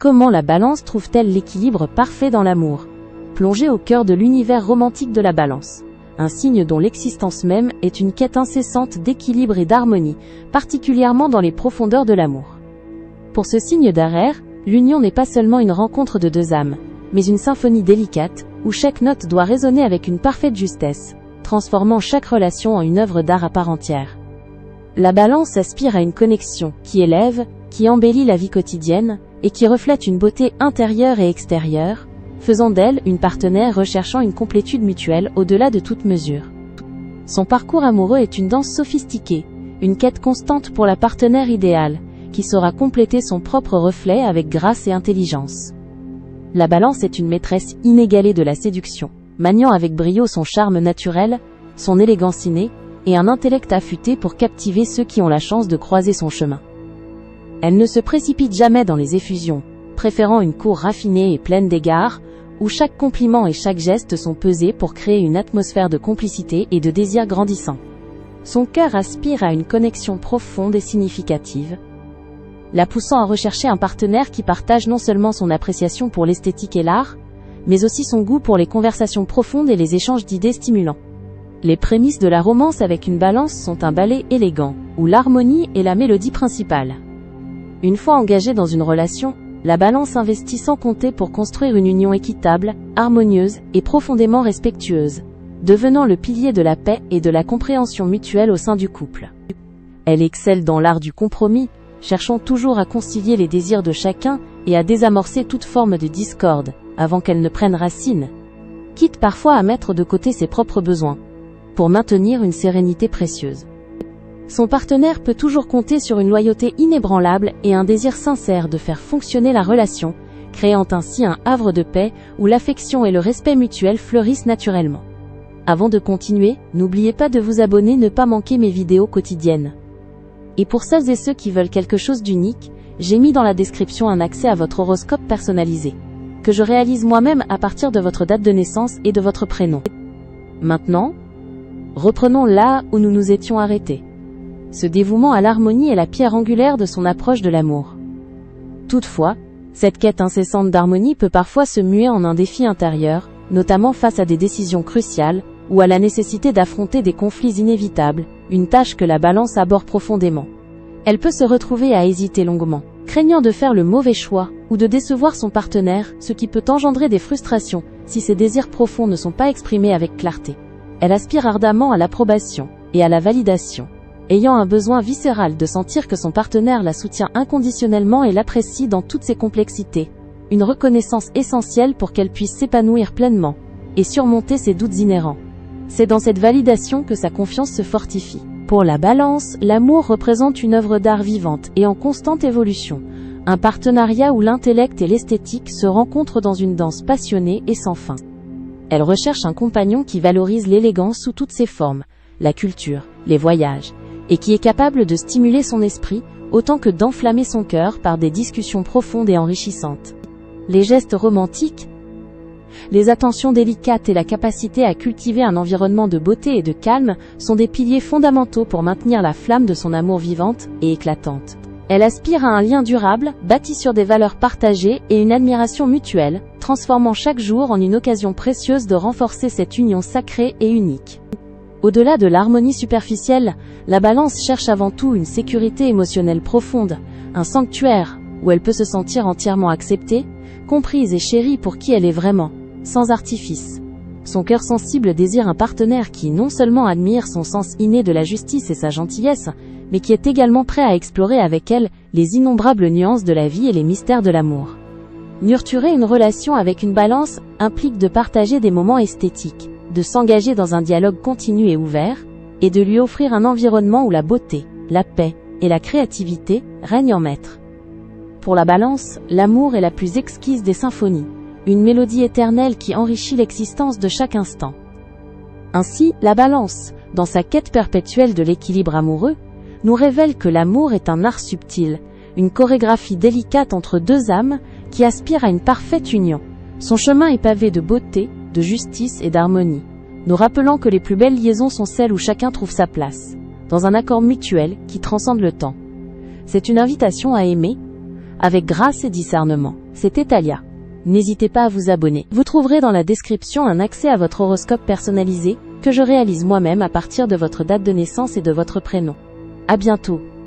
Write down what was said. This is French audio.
Comment la Balance trouve-t-elle l'équilibre parfait dans l'amour? Plongée au cœur de l'univers romantique de la Balance, un signe dont l'existence même est une quête incessante d'équilibre et d'harmonie, particulièrement dans les profondeurs de l'amour. Pour ce signe d'Arer, l'union n'est pas seulement une rencontre de deux âmes, mais une symphonie délicate, où chaque note doit résonner avec une parfaite justesse, transformant chaque relation en une œuvre d'art à part entière. La Balance aspire à une connexion qui élève, qui embellit la vie quotidienne, et qui reflète une beauté intérieure et extérieure, faisant d'elle une partenaire recherchant une complétude mutuelle au-delà de toute mesure. Son parcours amoureux est une danse sophistiquée, une quête constante pour la partenaire idéale, qui saura compléter son propre reflet avec grâce et intelligence. La Balance est une maîtresse inégalée de la séduction, maniant avec brio son charme naturel, son élégance innée, et un intellect affûté pour captiver ceux qui ont la chance de croiser son chemin. Elle ne se précipite jamais dans les effusions, préférant une cour raffinée et pleine d'égards, où chaque compliment et chaque geste sont pesés pour créer une atmosphère de complicité et de désir grandissant. Son cœur aspire à une connexion profonde et significative, la poussant à rechercher un partenaire qui partage non seulement son appréciation pour l'esthétique et l'art, mais aussi son goût pour les conversations profondes et les échanges d'idées stimulants. Les prémices de la romance avec une Balance sont un ballet élégant, où l'harmonie est la mélodie principale. Une fois engagée dans une relation, la Balance investit sans compter pour construire une union équitable, harmonieuse et profondément respectueuse, devenant le pilier de la paix et de la compréhension mutuelle au sein du couple. Elle excelle dans l'art du compromis, cherchant toujours à concilier les désirs de chacun et à désamorcer toute forme de discorde, avant qu'elle ne prenne racine, quitte parfois à mettre de côté ses propres besoins, pour maintenir une sérénité précieuse. Son partenaire peut toujours compter sur une loyauté inébranlable et un désir sincère de faire fonctionner la relation, créant ainsi un havre de paix où l'affection et le respect mutuel fleurissent naturellement. Avant de continuer, n'oubliez pas de vous abonner, ne pas manquer mes vidéos quotidiennes. Et pour celles et ceux qui veulent quelque chose d'unique, j'ai mis dans la description un accès à votre horoscope personnalisé, que je réalise moi-même à partir de votre date de naissance et de votre prénom. Maintenant, reprenons là où nous nous étions arrêtés. Ce dévouement à l'harmonie est la pierre angulaire de son approche de l'amour. Toutefois, cette quête incessante d'harmonie peut parfois se muer en un défi intérieur, notamment face à des décisions cruciales, ou à la nécessité d'affronter des conflits inévitables, une tâche que la Balance aborde profondément. Elle peut se retrouver à hésiter longuement, craignant de faire le mauvais choix, ou de décevoir son partenaire, ce qui peut engendrer des frustrations, si ses désirs profonds ne sont pas exprimés avec clarté. Elle aspire ardemment à l'approbation, et à la validation, ayant un besoin viscéral de sentir que son partenaire la soutient inconditionnellement et l'apprécie dans toutes ses complexités, une reconnaissance essentielle pour qu'elle puisse s'épanouir pleinement, et surmonter ses doutes inhérents. C'est dans cette validation que sa confiance se fortifie. Pour la Balance, l'amour représente une œuvre d'art vivante et en constante évolution, un partenariat où l'intellect et l'esthétique se rencontrent dans une danse passionnée et sans fin. Elle recherche un compagnon qui valorise l'élégance sous toutes ses formes, la culture, les voyages, et qui est capable de stimuler son esprit, autant que d'enflammer son cœur par des discussions profondes et enrichissantes. Les gestes romantiques, les attentions délicates et la capacité à cultiver un environnement de beauté et de calme sont des piliers fondamentaux pour maintenir la flamme de son amour vivante et éclatante. Elle aspire à un lien durable, bâti sur des valeurs partagées et une admiration mutuelle, transformant chaque jour en une occasion précieuse de renforcer cette union sacrée et unique. Au-delà de l'harmonie superficielle, la Balance cherche avant tout une sécurité émotionnelle profonde, un sanctuaire où elle peut se sentir entièrement acceptée, comprise et chérie pour qui elle est vraiment, sans artifice. Son cœur sensible désire un partenaire qui non seulement admire son sens inné de la justice et sa gentillesse, mais qui est également prêt à explorer avec elle les innombrables nuances de la vie et les mystères de l'amour. Nurturer une relation avec une Balance implique de partager des moments esthétiques, de s'engager dans un dialogue continu et ouvert, et de lui offrir un environnement où la beauté, la paix et la créativité règnent en maître. Pour la Balance, l'amour est la plus exquise des symphonies, une mélodie éternelle qui enrichit l'existence de chaque instant. Ainsi, la Balance, dans sa quête perpétuelle de l'équilibre amoureux, nous révèle que l'amour est un art subtil, une chorégraphie délicate entre deux âmes qui aspirent à une parfaite union. Son chemin est pavé de beauté, de justice et d'harmonie, nous rappelant que les plus belles liaisons sont celles où chacun trouve sa place, dans un accord mutuel qui transcende le temps. C'est une invitation à aimer, avec grâce et discernement. C'était Talia. N'hésitez pas à vous abonner. Vous trouverez dans la description un accès à votre horoscope personnalisé, que je réalise moi-même à partir de votre date de naissance et de votre prénom. À bientôt.